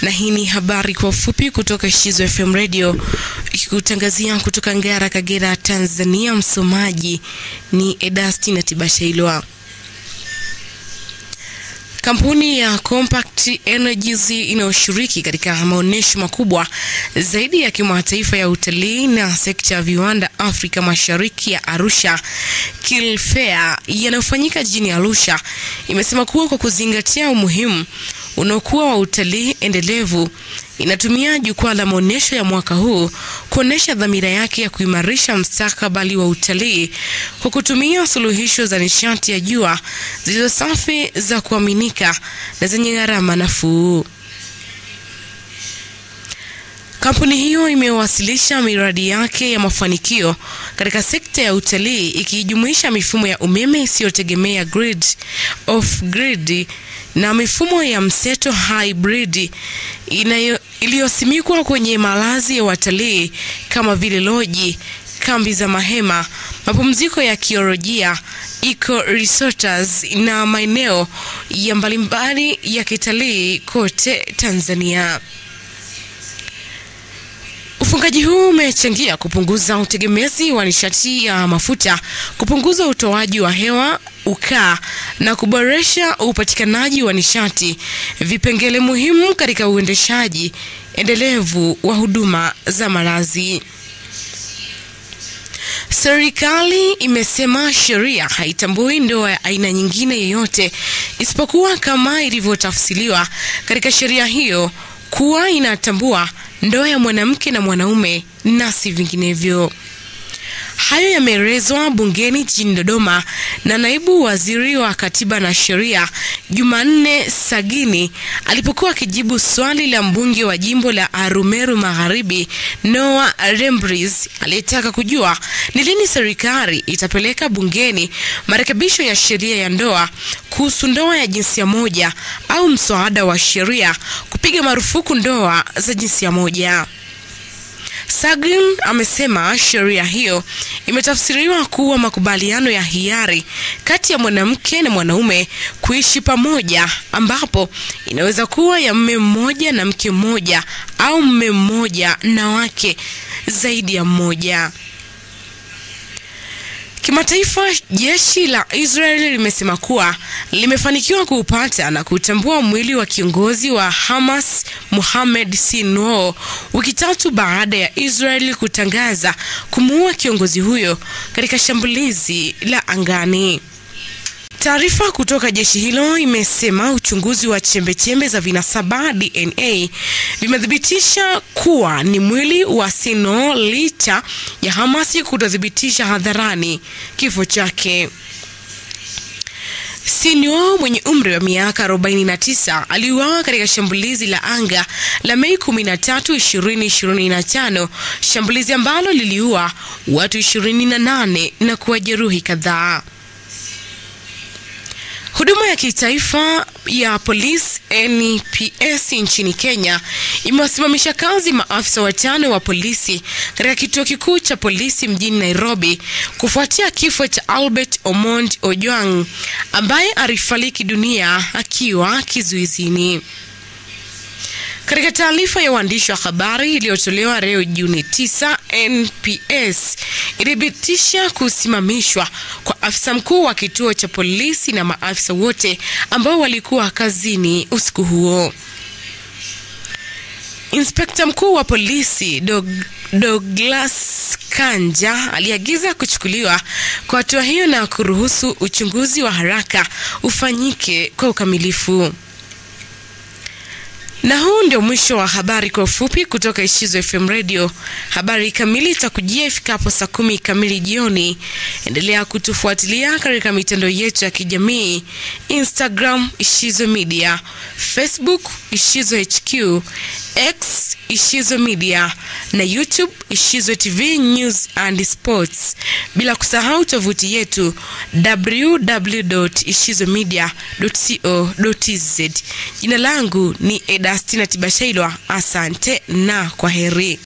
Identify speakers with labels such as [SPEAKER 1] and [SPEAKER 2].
[SPEAKER 1] Na hii ni habari kwa ufupi kutoka Shizo FM Radio, ikikutangazia kutoka Ngara, Kagera, Tanzania. Msomaji ni Edastina Tibashailwa. Kampuni ya Compact Energies inayoshiriki katika maonesho makubwa zaidi ya kimataifa ya utalii na sekta ya viwanda Afrika Mashariki ya Arusha, Kiln Fair, yanayofanyika jijini Arusha, imesema kuwa kwa kuzingatia umuhimu unaokuwa wa utalii endelevu, inatumia jukwaa la maonesho ya mwaka huu kuonesha dhamira yake ya kuimarisha mustakabali wa utalii kwa kutumia suluhisho za nishati ya jua zilizo safi, za kuaminika na zenye gharama nafuu. Kampuni hiyo imewasilisha miradi yake ya mafanikio katika sekta ya utalii, ikijumuisha mifumo ya umeme isiyotegemea grid, off grid, na mifumo ya mseto hybrid iliyosimikwa kwenye malazi ya watalii kama vile loji, kambi za mahema, mapumziko ya kiolojia, eco resorts na maeneo ya mbalimbali ya kitalii kote Tanzania. Ufungaji huu umechangia kupunguza utegemezi wa nishati ya mafuta, kupunguza utoaji wa hewa ukaa na kuboresha upatikanaji wa nishati, vipengele muhimu katika uendeshaji endelevu wa huduma za malazi. Serikali imesema sheria haitambui ndoa ya aina nyingine yoyote isipokuwa kama ilivyotafsiriwa katika sheria hiyo kuwa inatambua ndoa ya mwanamke na mwanaume na si vinginevyo. Hayo yameelezwa bungeni jijini Dodoma na naibu waziri wa katiba na sheria Jumanne Sagini alipokuwa akijibu swali la mbunge wa jimbo la Arumeru Magharibi Noah Rembris aliyetaka kujua ni lini serikali itapeleka bungeni marekebisho ya sheria ya ndoa kuhusu ndoa ya jinsia moja au mswada wa sheria kupiga marufuku ndoa za jinsia moja. Sagin amesema sheria hiyo imetafsiriwa kuwa makubaliano ya hiari kati ya mwanamke na mwanaume kuishi pamoja, ambapo inaweza kuwa ya mume mmoja na mke mmoja au mume mmoja na wake zaidi ya mmoja. Kimataifa, jeshi la Israeli limesema kuwa limefanikiwa kuupata na kutambua mwili wa kiongozi wa Hamas Mohamed Sinwar, wiki tatu baada ya Israeli kutangaza kumuua kiongozi huyo katika shambulizi la angani. Taarifa kutoka jeshi hilo imesema uchunguzi wa chembechembe za vinasaba DNA vimethibitisha kuwa ni mwili wa Sinwar licha ya Hamas kutothibitisha hadharani kifo chake. Sinwar mwenye umri wa miaka 49 aliuawa katika shambulizi la anga la Mei 13, 2025, shambulizi ambalo liliua watu 28 na kuwajeruhi kadhaa. Huduma ya kitaifa ya polisi NPS nchini Kenya imewasimamisha kazi maafisa 5 wa polisi katika kituo kikuu cha polisi mjini Nairobi kufuatia kifo cha Albert Omondi Ojwang ambaye alifariki dunia akiwa kizuizini. Katika taarifa ya waandishi wa habari iliyotolewa leo Juni 9, NPS ilithibitisha kusimamishwa kwa afisa mkuu wa kituo cha polisi na maafisa wote ambao walikuwa kazini usiku huo. Inspekta mkuu wa polisi Douglas Kanja aliagiza kuchukuliwa kwa hatua hiyo na kuruhusu uchunguzi wa haraka ufanyike kwa ukamilifu. Na huu ndio mwisho wa habari kwa ufupi kutoka Shizo FM Radio. Habari kamili itakujia ifikapo saa 10 kamili jioni. Endelea kutufuatilia katika mitandao yetu ya kijamii: Instagram Shizo Media, Facebook Shizo HQ, X Shizo Media na YouTube Shizo TV News and Sports, bila kusahau tovuti yetu www.shizomedia.co.tz. Jina langu ni Edastina Tibashailwa. Asante na kwaheri.